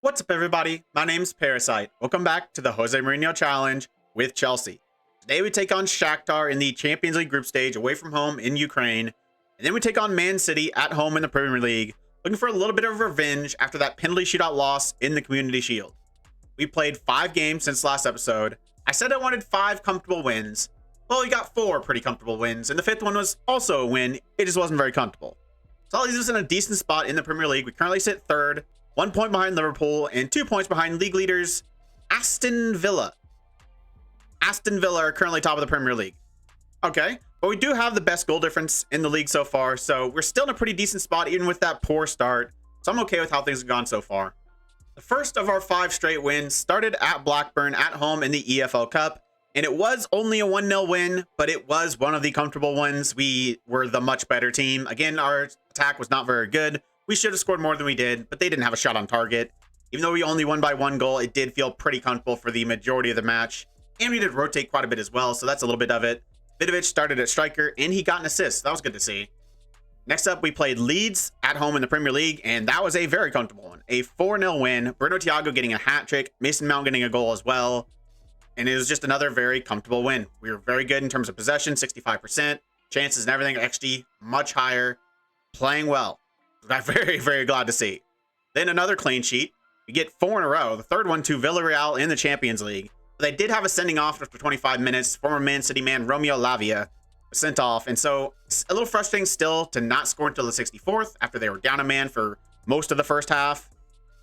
What's up, everybody? My name's Parasite. Welcome back to the Jose Mourinho Challenge with Chelsea. Today we take on Shakhtar in the Champions League group stage away from home in Ukraine. And then we take on Man City at home in the Premier League, looking for a little bit of revenge after that penalty shootout loss in the Community Shield. We played 5 games since last episode. I said I wanted 5 comfortable wins. Well, we got 4 pretty comfortable wins, and the 5th one was also a win. It just wasn't very comfortable. So that leaves us in a decent spot in the Premier League. We currently sit 3rd. 1 point behind Liverpool and 2 points behind league leaders Aston Villa. Aston Villa are currently top of the Premier League. Okay, but we do have the best goal difference in the league so far, so we're still in a pretty decent spot even with that poor start. So I'm okay with how things have gone so far. The first of our 5 straight wins started at Blackburn at home in the EFL Cup, and it was only a 1-0 win, but it was one of the comfortable ones. We were the much better team. Again, our attack was not very good. We should have scored more than we did, but they didn't have a shot on target. Even though we only won by 1 goal, it did feel pretty comfortable for the majority of the match. And we did rotate quite a bit as well, so that's a little bit of it. Vidovic started at striker, and he got an assist. That was good to see. Next up, we played Leeds at home in the Premier League, and that was a very comfortable one. A 4-0 win. Bruno Thiago getting a hat trick, Mason Mount getting a goal as well. And it was just another very comfortable win. We were very good in terms of possession, 65%. Chances and everything, XG, much higher. Playing well. I'm very, very glad to see. Then another clean sheet. We get 4 in a row. The 3rd one to Villarreal in the Champions League. But they did have a sending off after 25 minutes. Former Man City man Romeo Lavia was sent off. And so it's a little frustrating still to not score until the 64th after they were down a man for most of the first half.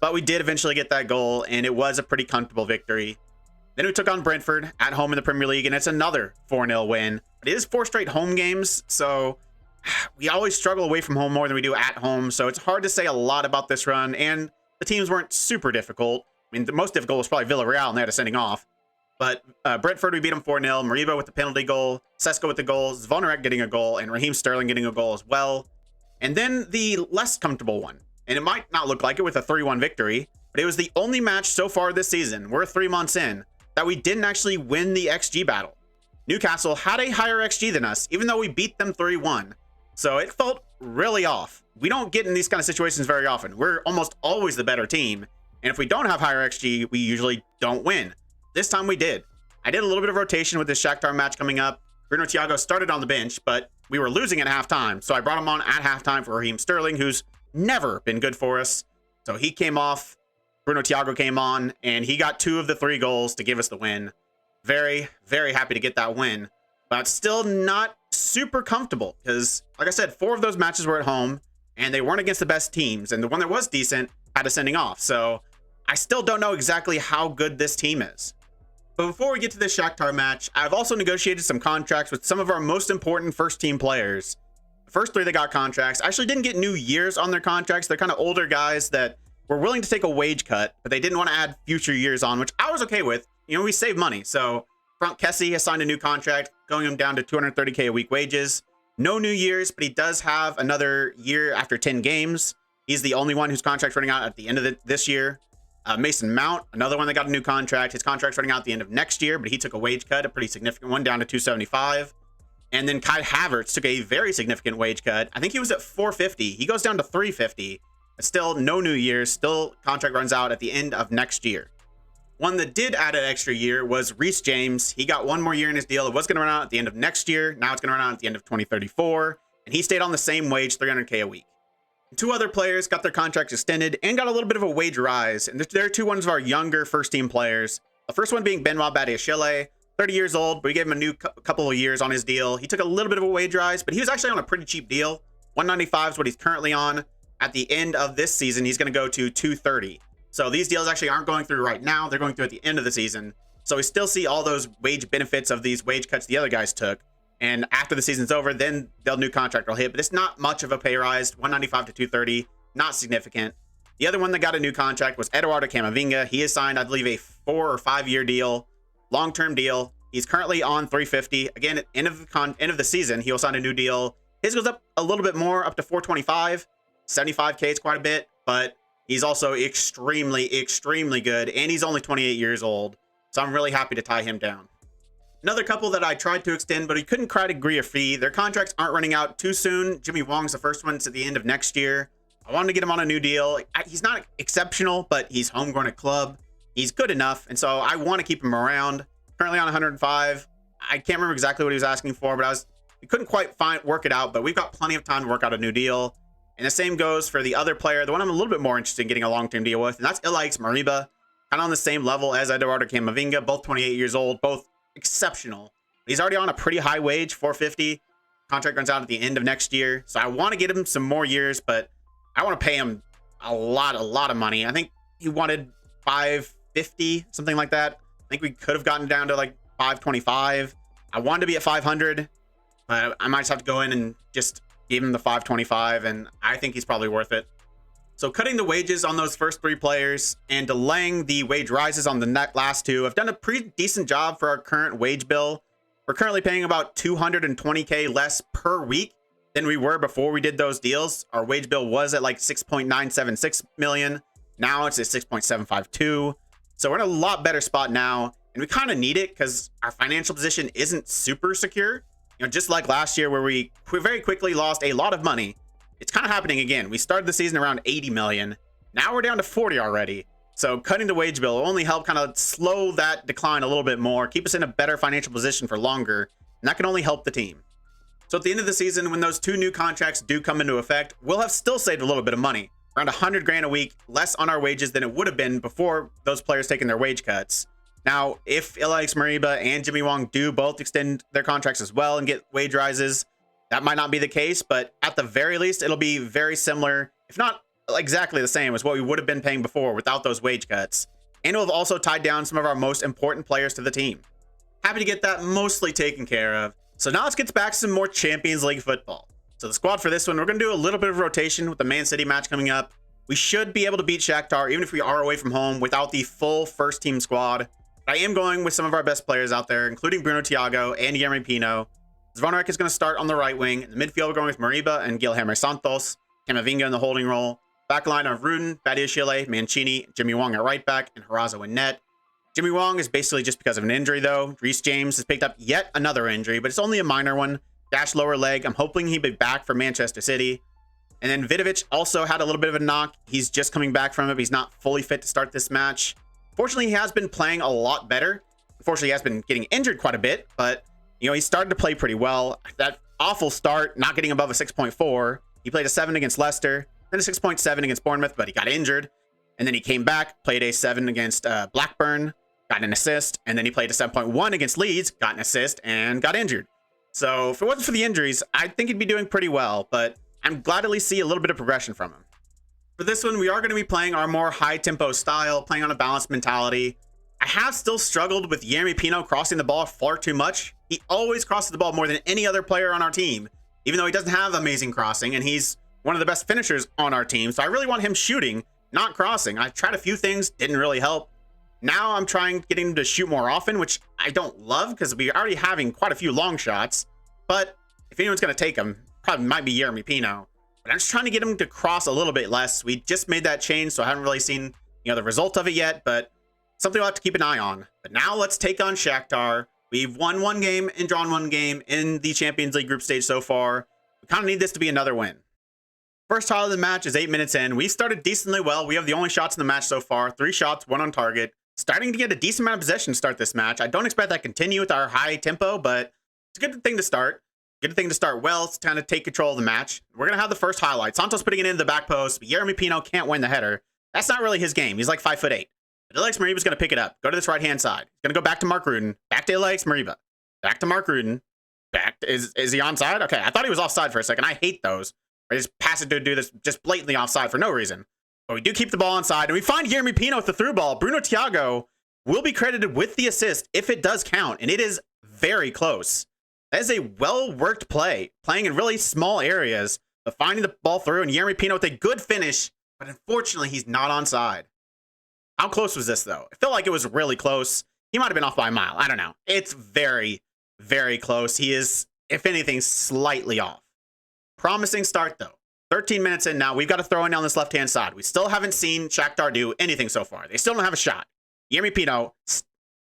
But we did eventually get that goal, and it was a pretty comfortable victory. Then we took on Brentford at home in the Premier League, and it's another 4-0 win. But it is 4 straight home games, so we always struggle away from home more than we do at home, so it's hard to say a lot about this run, and the teams weren't super difficult. I mean, the most difficult was probably Villarreal, and they had a sending off. But Brentford, we beat them 4-0. Mariba with the penalty goal, Sesko with the goal, Zvonarek getting a goal, and Raheem Sterling getting a goal as well. And then the less comfortable one, and it might not look like it with a 3-1 victory, but it was the only match so far this season, we're 3 months in, that we didn't actually win the XG battle. Newcastle had a higher XG than us, even though we beat them 3-1. So it felt really off. We don't get in these kind of situations very often. We're almost always the better team. And if we don't have higher XG, we usually don't win. This time we did. I did a little bit of rotation with this Shakhtar match coming up. Bruno Thiago started on the bench, but we were losing at halftime. So I brought him on at halftime for Raheem Sterling, who's never been good for us. So he came off, Bruno Thiago came on, and he got 2 of the 3 goals to give us the win. Very, very happy to get that win. But still not super comfortable because, like I said, 4 of those matches were at home and they weren't against the best teams, and the one that was decent had a sending off. So I still don't know exactly how good this team is. But before we get to this Shakhtar match, I've also negotiated some contracts with some of our most important first team players. The first 3 that got contracts actually didn't get new years on their contracts. They're kind of older guys that were willing to take a wage cut, but they didn't want to add future years on, which I was okay with. You know, we save money. So Frank Kessie has signed a new contract, going him down to 230K a week wages. No new years, but he does have another year after 10 games. He's the only one whose contract's running out at the end of this year. Mason Mount, another one that got a new contract. His contract's running out at the end of next year, but he took a wage cut, a pretty significant one, down to 275. And then Kai Havertz took a very significant wage cut. I think he was at 450. He goes down to 350. But still, no new years. Still, contract runs out at the end of next year. One that did add an extra year was Reece James. He got 1 more year in his deal. It was going to run out at the end of next year. Now it's going to run out at the end of 2034. And he stayed on the same wage, 300K a week. 2 other players got their contracts extended and got a little bit of a wage rise. And they're 2 ones of our younger first team players. The first one being Benoit Badiashile, 30 years old, but we gave him a new couple of years on his deal. He took a little bit of a wage rise, but he was actually on a pretty cheap deal. 195 is what he's currently on. At the end of this season, he's going to go to 230. So these deals actually aren't going through right now. They're going through at the end of the season. So we still see all those wage benefits of these wage cuts the other guys took. And after the season's over, then the new contract will hit. But it's not much of a pay rise, 195 to 230, not significant. The other one that got a new contract was Eduardo Camavinga. He is signed, I believe, a 4 or 5 year deal, long-term deal. He's currently on 350. Again, at end of the season, he'll sign a new deal. His goes up a little bit more, up to 425. 75K is quite a bit, but he's also extremely, extremely good, and he's only 28 years old, so I'm really happy to tie him down. Another couple that I tried to extend, but he couldn't quite agree a fee. Their contracts aren't running out too soon. Jimmy Wong's the first one to the end of next year. I wanted to get him on a new deal. He's not exceptional, but he's homegrown at club. He's good enough, and so I want to keep him around. Currently on 105. I can't remember exactly what he was asking for, but we couldn't quite work it out, but we've got plenty of time to work out a new deal. And the same goes for the other player, the one I'm a little bit more interested in getting a long-term deal with, and that's Mourinho. Kind of on the same level as Eduardo Camavinga, both 28 years old, both exceptional. He's already on a pretty high wage, 450. Contract runs out at the end of next year, so I want to get him some more years, but I want to pay him a lot of money. I think he wanted 550, something like that. I think we could have gotten down to like 525. I wanted to be at 500, but I might just have to go in and just give him the 525, and I think he's probably worth it. So cutting the wages on those first 3 players and delaying the wage rises on the last 2, I've done a pretty decent job for our current wage bill. We're currently paying about 220K less per week than we were before we did those deals. Our wage bill was at like 6.976 million. Now it's at 6.752. So we're in a lot better spot now, and we kind of need it because our financial position isn't super secure. You know, just like last year where we very quickly lost a lot of money. It's kind of happening again. We started the season around 80 million. Now we're down to 40 already. So cutting the wage bill will only help kind of slow that decline a little bit more, keep us in a better financial position for longer, and that can only help the team. So at the end of the season, when those 2 new contracts do come into effect, we'll have still saved a little bit of money, around 100 grand a week, less on our wages than it would have been before those players taking their wage cuts. Now, if Mourinho and Jimmy Wong do both extend their contracts as well and get wage rises, that might not be the case, but at the very least, it'll be very similar, if not exactly the same as what we would have been paying before without those wage cuts. And we'll have also tied down some of our most important players to the team. Happy to get that mostly taken care of. So now let's get back to some more Champions League football. So the squad for this one, we're going to do a little bit of rotation with the Man City match coming up. We should be able to beat Shakhtar, even if we are away from home, without the full first team squad. I am going with some of our best players out there, including Bruno Thiago and Yeremy Pino. Zvonarek is going to start on the right wing. In the midfield, we're going with Moriba and Guilherme Santos. Camavinga in the holding role. Back line of Rudin, Badiashile, Mancini, Jimmy Wong at right back, and Harazo in net. Jimmy Wong is basically just because of an injury, though. Reece James has picked up yet another injury, but it's only a minor one. Dash lower leg. I'm hoping he'll be back for Manchester City. And then Vidovic also had a little bit of a knock. He's just coming back from it, but he's not fully fit to start this match. Fortunately, he has been playing a lot better. Unfortunately, he has been getting injured quite a bit, but you know, he started to play pretty well. That awful start, not getting above a 6.4. He played a 7 against Leicester, then a 6.7 against Bournemouth, but he got injured. And then he came back, played a 7 against Blackburn, got an assist, and then he played a 7.1 against Leeds, got an assist, and got injured. So if it wasn't for the injuries, I think he'd be doing pretty well, but I'm glad to at least see a little bit of progression from him. For this one, we are going to be playing our more high-tempo style, playing on a balanced mentality. I have still struggled with Yeremy Pino crossing the ball far too much. He always crosses the ball more than any other player on our team, even though he doesn't have amazing crossing, and he's one of the best finishers on our team. So I really want him shooting, not crossing. I tried a few things, didn't really help. Now I'm trying getting him to shoot more often, which I don't love because we're already having quite a few long shots. But if anyone's going to take them, probably might be Yeremy Pino. But I'm just trying to get him to cross a little bit less. We just made that change, so I haven't really seen, you know, the result of it yet, but something we'll have to keep an eye on. But now let's take on Shakhtar. We've won 1 game and drawn 1 game in the Champions League group stage so far. We kind of need this to be another win. First highlight of the match is 8 minutes in. We started decently well. We have the only shots in the match so far. 3 shots, 1 on target. Starting to get a decent amount of possession to start this match. I don't expect that to continue with our high tempo, but it's a good thing to start. Good thing to start well to kind of take control of the match. We're going to have the first highlight. Santos putting it into the back post, but Yeremy Pino can't win the header. That's not really his game. He's like 5'8". But Alex Moriba's going to pick it up. Go to this right-hand side. He's going to go back to Mark Rudin. Back to Alex Moriba. Back to Mark Rudin. Back to, is he onside? Okay, I thought he was offside for a second. I hate those. I just pass it to do this just blatantly offside for no reason. But we do keep the ball onside, and we find Yeremy Pino with the through ball. Bruno Thiago will be credited with the assist if it does count, and it is very close. That is a well-worked play, playing in really small areas, but finding the ball through, and Yeremy Pino with a good finish, but unfortunately, he's not onside. How close was this, though? I feel like it was really close. He might have been off by a mile. I don't know. It's very, very close. He is, if anything, slightly off. Promising start, though. 13 minutes in now. We've got to throw in down this left-hand side. We still haven't seen Shakhtar do anything so far. They still don't have a shot. Yeremy Pino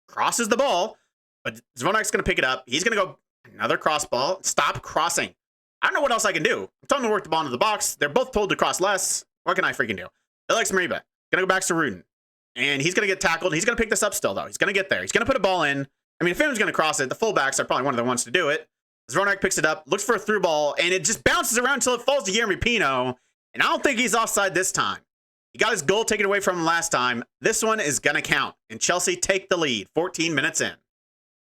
crosses the ball, but Zvonark's going to pick it up. He's going to go another cross ball. Stop crossing. I don't know what else I can do. I'm telling them to work the ball into the box. They're both told to cross less. What can I freaking do? Alex Mourinho gonna go back to Rudin, and he's gonna get tackled. He's gonna pick this up still though. He's gonna get there. He's gonna put a ball in. I mean, if anyone's gonna cross it, the fullbacks are probably one of the ones to do it. Zvonarek picks it up, looks for a through ball, and it just bounces around until it falls to Yeremy Pino. And I don't think he's offside this time. He got his goal taken away from him last time. This one is gonna count, and Chelsea take the lead 14 minutes in.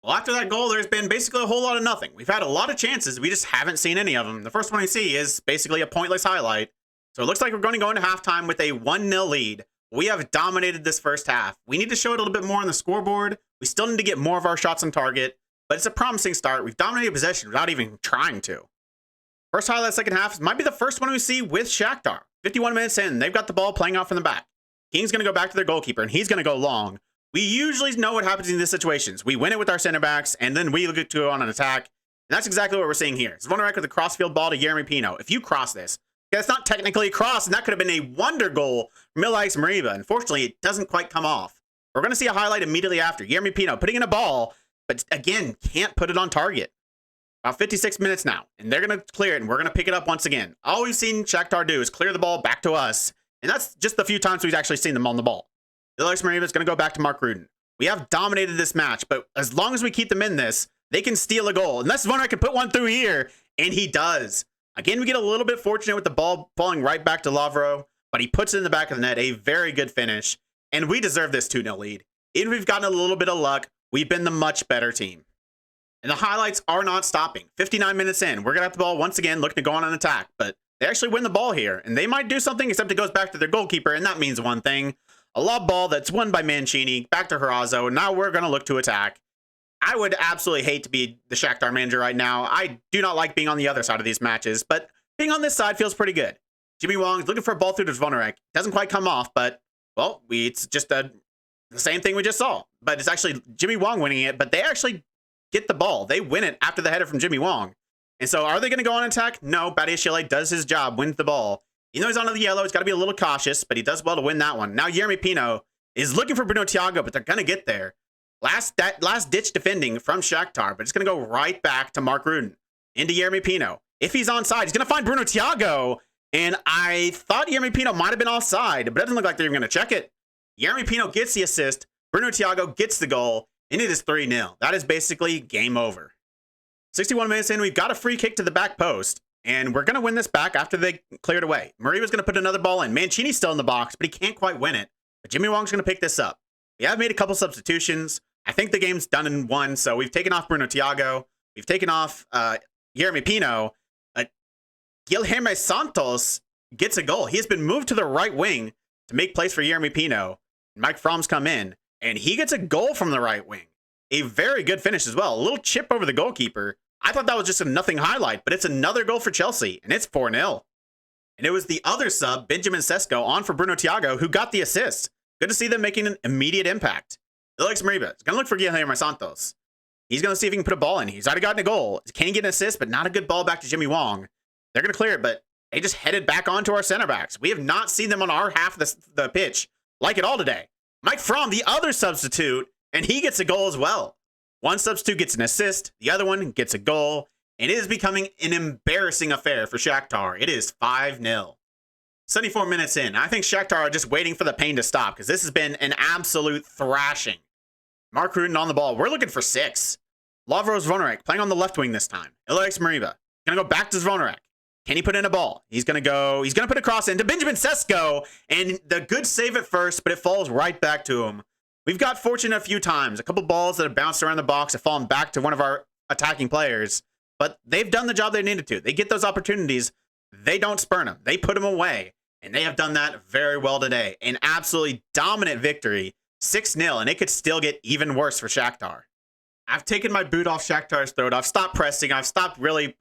Well, after that goal, there's been basically a whole lot of nothing. We've had a lot of chances. We just haven't seen any of them. The first one we see is basically a pointless highlight. So it looks like we're going to go into halftime with a 1-0 lead. We have dominated this first half. We need to show it a little bit more on the scoreboard. We still need to get more of our shots on target, but it's a promising start. We've dominated possession without even trying to. First highlight second half might be the first one we see with Shakhtar. 51 minutes in, they've got the ball playing out from the back. King's going to go back to their goalkeeper, and he's going to go long. We usually know what happens in these situations. We win it with our center backs, and then we look to go on an attack. And that's exactly what we're seeing here. Zvonarek with a crossfield ball to Yeremy Pino. If you cross this, it's not technically a cross, and that could have been a wonder goal from Alex Mourinho. Unfortunately, it doesn't quite come off. We're going to see a highlight immediately after. Yeremy Pino putting in a ball, but again, can't put it on target. About 56 minutes now, and they're going to clear it, and we're going to pick it up once again. All we've seen Shakhtar do is clear the ball back to us, and that's just the few times we've actually seen them on the ball. Alex Mourinho is going to go back to Mark Rudin. We have dominated this match, but as long as we keep them in this, they can steal a goal. Unless Zvonarek can put one through here, and he does. Again, we get a little bit fortunate with the ball falling right back to Lavro, but he puts it in the back of the net. A very good finish, and we deserve this 2-0 lead. Even if we've gotten a little bit of luck, we've been the much better team. And the highlights are not stopping. 59 minutes in, we're going to have the ball once again, looking to go on an attack, but they actually win the ball here, and they might do something, except it goes back to their goalkeeper, and that means one thing. A lob ball that's won by Mancini, back to Harazo, and now we're going to look to attack. I would absolutely hate to be the Shakhtar manager right now. I do not like being on the other side of these matches, but being on this side feels pretty good. Jimmy Wong's looking for a ball through to Zvonarek. Doesn't quite come off, but, well, it's just the same thing we just saw. But it's actually Jimmy Wong winning it, but they actually get the ball. They win it after the header from Jimmy Wong. And so are they going to go on attack? No, Badiashile does his job, wins the ball. Even though he's on the yellow, he's got to be a little cautious, but he does well to win that one. Now Yeremy Pino is looking for Bruno Thiago, but they're going to get there. Last-ditch defending from Shakhtar, but it's going to go right back to Mark Rudin. Into Yeremy Pino. If he's onside, he's going to find Bruno Thiago. And I thought Yeremy Pino might have been offside, but it doesn't look like they're even going to check it. Yeremy Pino gets the assist. Bruno Thiago gets the goal, and it is 3-0. That is basically game over. 61 minutes in, we've got a free kick to the back post, and we're going to win this back after they cleared away. Mourinho was going to put another ball in. Mancini's still in the box, but he can't quite win it. But Jimmy Wong's going to pick this up. We have made a couple substitutions. I think the game's done in one, so we've taken off Bruno Thiago. We've taken off Yeremy Pino. Guilherme Santos gets a goal. He has been moved to the right wing to make place for Yeremy Pino. Mike Fromm's come in, and he gets a goal from the right wing. A very good finish as well. A little chip over the goalkeeper. I thought that was just a nothing highlight, but it's another goal for Chelsea, and it's 4-0. And it was the other sub, Benjamin Sesko, on for Bruno Thiago, who got the assist. Good to see them making an immediate impact. Alex Mourinho is going to look for Guilherme Santos. He's going to see if he can put a ball in. He's already gotten a goal. Can he get an assist, but not a good ball back to Jimmy Wong. They're going to clear it, but they just headed back onto our center backs. We have not seen them on our half of the pitch like it all today. Mike Fromm, the other substitute, and he gets a goal as well. One substitute gets an assist, the other one gets a goal, and it is becoming an embarrassing affair for Shakhtar. It is 5-0. 74 minutes in. I think Shakhtar are just waiting for the pain to stop because this has been an absolute thrashing. Mark Rudin on the ball. We're looking for 6. Lavro Zvonarek playing on the left wing this time. Alex Mourinho going to go back to Zvonarek. Can he put in a ball? He's going to put a cross into Benjamin Sesko, and the good save at first, but it falls right back to him. We've got fortunate a few times. A couple balls that have bounced around the box have fallen back to one of our attacking players, but they've done the job they needed to. They get those opportunities. They don't spurn them. They put them away, and they have done that very well today. An absolutely dominant victory, 6-0, and it could still get even worse for Shakhtar. I've taken my boot off Shakhtar's throat. I've stopped pressing. I've stopped really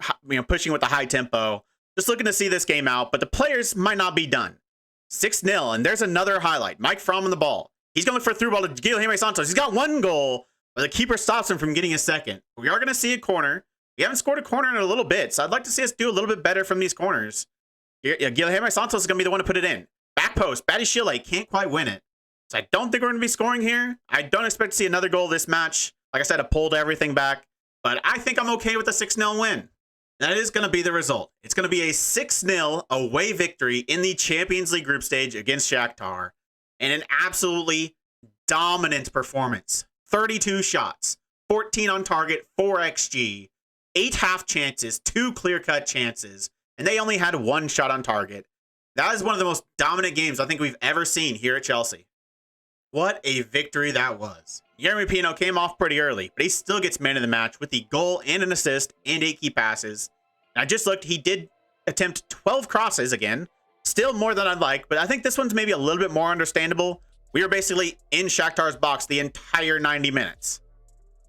pushing with the high tempo. Just looking to see this game out, but the players might not be done. 6-0, and there's another highlight. Mike Fromm on the ball. He's going to look for a through ball to Guilherme Santos. He's got one goal, but the keeper stops him from getting a second. We are going to see a corner. We haven't scored a corner in a little bit, so I'd like to see us do a little bit better from these corners. Guilherme Santos is going to be the one to put it in. Back post. Badiashile can't quite win it. So I don't think we're going to be scoring here. I don't expect to see another goal this match. Like I said, I pulled everything back, but I think I'm okay with a 6-0 win. That is going to be the result. It's going to be a 6-0 away victory in the Champions League group stage against Shakhtar, and an absolutely dominant performance. 32 shots, 14 on target, 4 XG, 8 half chances, 2 clear-cut chances, and they only had 1 shot on target. That is one of the most dominant games I think we've ever seen here at Chelsea. What a victory that was. Yeremy Pino came off pretty early, but he still gets man of the match with the goal and an assist and 8 key passes. And I just looked, he did attempt 12 crosses again. Still more than I'd like, but I think this one's maybe a little bit more understandable. We were basically in Shakhtar's box the entire 90 minutes.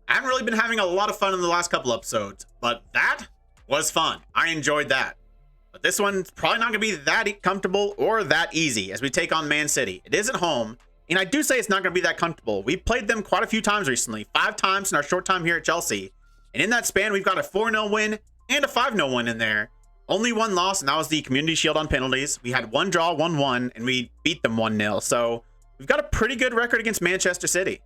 I haven't really been having a lot of fun in the last couple episodes, but that was fun. I enjoyed that. But this one's probably not going to be that comfortable or that easy as we take on Man City. It is at home. And I do say it's not going to be that comfortable. We've played them quite a few times recently, 5 times in our short time here at Chelsea. And in that span, we've got a 4-0 win and a 5-0 win in there. Only 1 loss, and that was the Community Shield on penalties. We had 1 draw, 1-1, and we beat them 1-0. So we've got a pretty good record against Manchester City.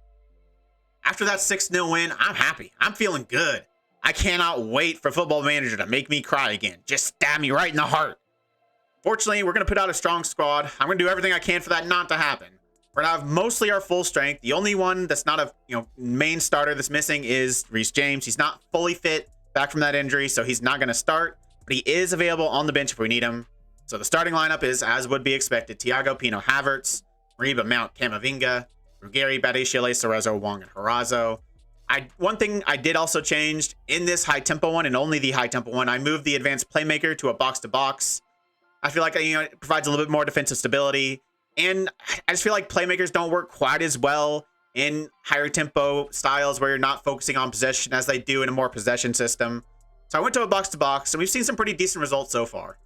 After that 6-0 win, I'm happy. I'm feeling good. I cannot wait for Football Manager to make me cry again. Just stab me right in the heart. Fortunately, we're going to put out a strong squad. I'm going to do everything I can for that not to happen. We're going to have mostly our full strength. The only one that's not a main starter that's missing is Reece James. He's not fully fit back from that injury, so he's not going to start. But he is available on the bench if we need him. So the starting lineup is, as would be expected, Thiago, Pino, Havertz, Mariba, Mount, Camavinga, Ruggeri, Badiashile, Cerezo, Wong, and Horazzo. One thing I did also change in this high-tempo one, and only the high-tempo one, I moved the advanced playmaker to a box-to-box. I feel like it provides a little bit more defensive stability. And I just feel like playmakers don't work quite as well in higher tempo styles where you're not focusing on possession as they do in a more possession system. So I went to a box-to-box, and we've seen some pretty decent results so far.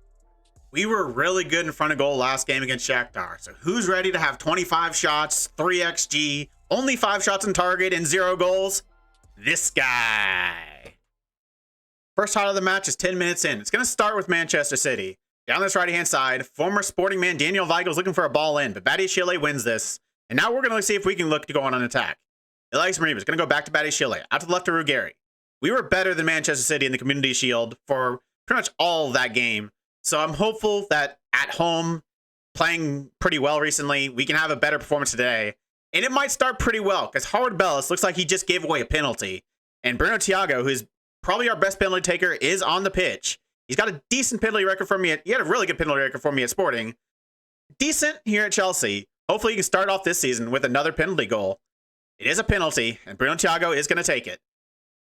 We were really good in front of goal last game against Shakhtar. So who's ready to have 25 shots, 3 XG, only 5 shots on target, and 0 goals? This guy. First highlight of the match is 10 minutes in. It's going to start with Manchester City. Down this right-hand side, former Sporting man Daniel Weigl is looking for a ball in, but Badiashile wins this. And now we're going to see if we can look to go on an attack. Elias Mariba is going to go back to Badiashile, out to the left to Ruggeri. We were better than Manchester City in the Community Shield for pretty much all of that game. So I'm hopeful that at home, playing pretty well recently, we can have a better performance today. And it might start pretty well, because Howard Bellis looks like he just gave away a penalty. And Bruno Thiago, who's probably our best penalty taker, is on the pitch. He's got a decent penalty record for me. He had a really good penalty record for me at Sporting. Decent here at Chelsea. Hopefully he can start off this season with another penalty goal. It is a penalty, and Bruno Thiago is going to take it.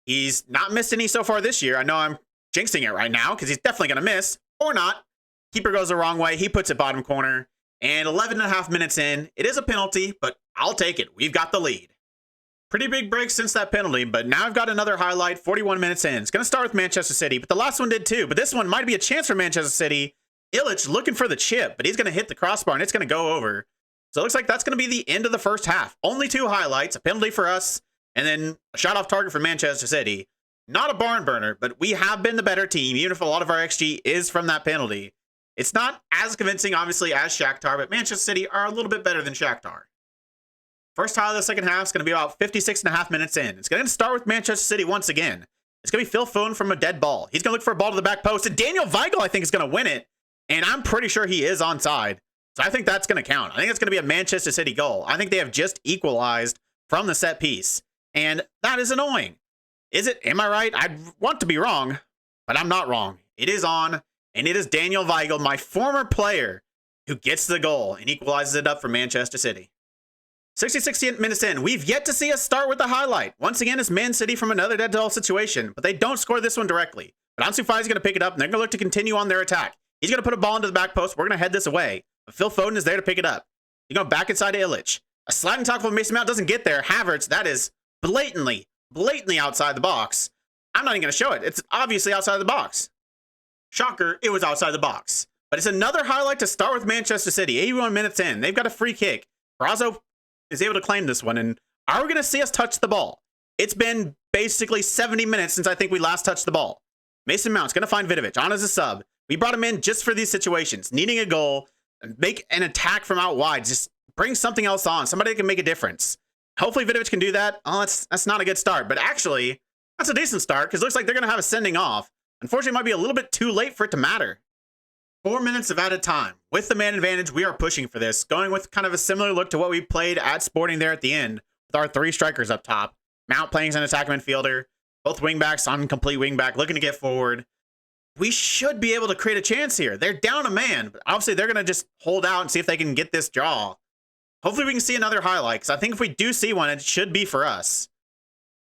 He's not missed any so far this year. I know I'm jinxing it right now, because he's definitely going to miss. Or not. Keeper goes the wrong way. He puts it bottom corner. And 11.5 minutes in, it is a penalty, but I'll take it. We've got the lead. Pretty big break since that penalty, but now I've got another highlight 41 minutes in. It's going to start with Manchester City, but the last one did too. But this one might be a chance for Manchester City. Illich looking for the chip, but he's going to hit the crossbar, and it's going to go over. So it looks like that's going to be the end of the first half. Only 2 highlights, a penalty for us, and then a shot off target for Manchester City. Not a barn burner, but we have been the better team, even if a lot of our XG is from that penalty. It's not as convincing, obviously, as Shakhtar, but Manchester City are a little bit better than Shakhtar. First highlight of the second half is going to be about 56.5 minutes in. It's going to start with Manchester City once again. It's going to be Phil Foden from a dead ball. He's going to look for a ball to the back post, and Daniel Weigl, I think, is going to win it. And I'm pretty sure he is onside. So I think that's going to count. I think it's going to be a Manchester City goal. I think they have just equalized from the set piece. And that is annoying. Is it? Am I right? I want to be wrong, but I'm not wrong. It is on, and it is Daniel Weigl, my former player, who gets the goal and equalizes it up for Manchester City. 66 minutes in, we've yet to see us start with the highlight. Once again, it's Man City from another dead ball situation, but they don't score this one directly. But Ansu Fati is going to pick it up, and they're going to look to continue on their attack. He's going to put a ball into the back post. We're going to head this away. But Phil Foden is there to pick it up. He's going back inside to Illich. A sliding tackle from Mason Mount doesn't get there. Havertz, that is blatantly outside the box. I'm not even going to show it. It's obviously outside the box. Shocker, it was outside the box. But it's another highlight to start with Manchester City. 81 minutes in. They've got a free kick. Brazo is able to claim this one. And are we going to see us touch the ball? It's been basically 70 minutes since I think we last touched the ball. Mason Mount's going to find Vidovic on as a sub. We brought him in just for these situations. Needing a goal, make an attack from out wide. Just bring something else on. Somebody that can make a difference. Hopefully Vidovic can do that. Oh, that's not a good start. But actually, that's a decent start because it looks like they're going to have a sending off. Unfortunately, it might be a little bit too late for it to matter. 4 minutes of added time. With the man advantage, we are pushing for this, going with kind of a similar look to what we played at Sporting there at the end, with our 3 strikers up top. Mount playing as an attacking midfielder, both wingbacks on complete wingback, looking to get forward. We should be able to create a chance here. They're down a man, but obviously they're going to just hold out and see if they can get this draw. Hopefully we can see another highlight, because I think if we do see one, it should be for us.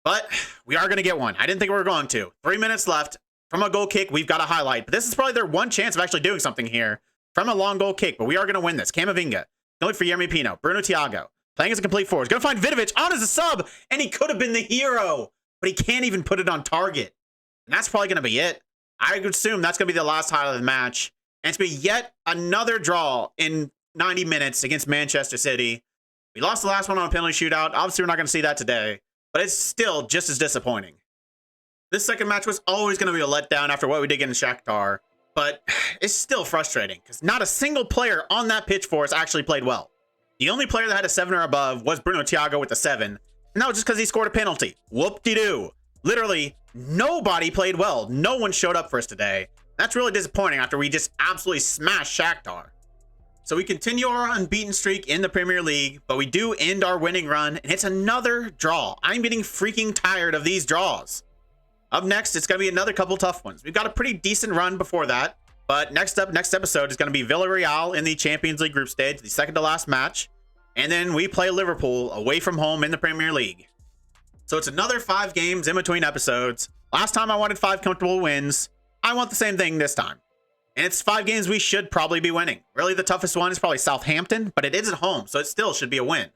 But we are going to get one. I didn't think we were going to. 3 minutes left. From a goal kick, we've got a highlight. But this is probably their one chance of actually doing something here. From a long goal kick, but we are going to win this. Camavinga. Going to look for Yermi Pino. Bruno Thiago. Playing as a complete forward. Going to find Vidovic on as a sub. And he could have been the hero. But he can't even put it on target. And that's probably going to be it. I would assume that's going to be the last highlight of the match. And it's going to be yet another draw in 90 minutes against Manchester City. We lost the last one on a penalty shootout. Obviously, we're not going to see that today. But it's still just as disappointing. This second match was always going to be a letdown after what we did get in Shakhtar, but it's still frustrating because not a single player on that pitch for us actually played well. The only player that had a 7 or above was Bruno Thiago with a 7, and that was just because he scored a penalty. Whoop-de-doo. Literally, nobody played well. No one showed up for us today. That's really disappointing after we just absolutely smashed Shakhtar. So we continue our unbeaten streak in the Premier League, but we do end our winning run, and it's another draw. I'm getting freaking tired of these draws. Up next, it's going to be another couple tough ones. We've got a pretty decent run before that, but next episode is going to be Villarreal in the Champions League group stage, the second to last match, and then we play Liverpool away from home in the Premier League. So it's another 5 games in between episodes. Last time I wanted 5 comfortable wins. I want the same thing this time. And it's 5 games we should probably be winning. Really, the toughest one is probably Southampton, but it is at home, so it still should be a win.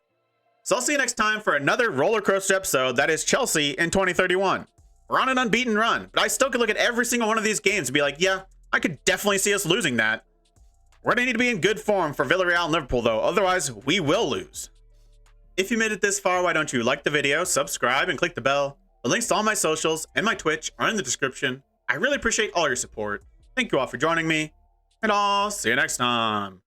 So I'll see you next time for another Rollercoaster episode that is Chelsea in 2031. We're on an unbeaten run, but I still could look at every single one of these games and be like, yeah, I could definitely see us losing that. We're going to need to be in good form for Villarreal and Liverpool, though. Otherwise, we will lose. If you made it this far, why don't you like the video, subscribe, and click the bell? The links to all my socials and my Twitch are in the description. I really appreciate all your support. Thank you all for joining me, and I'll see you next time.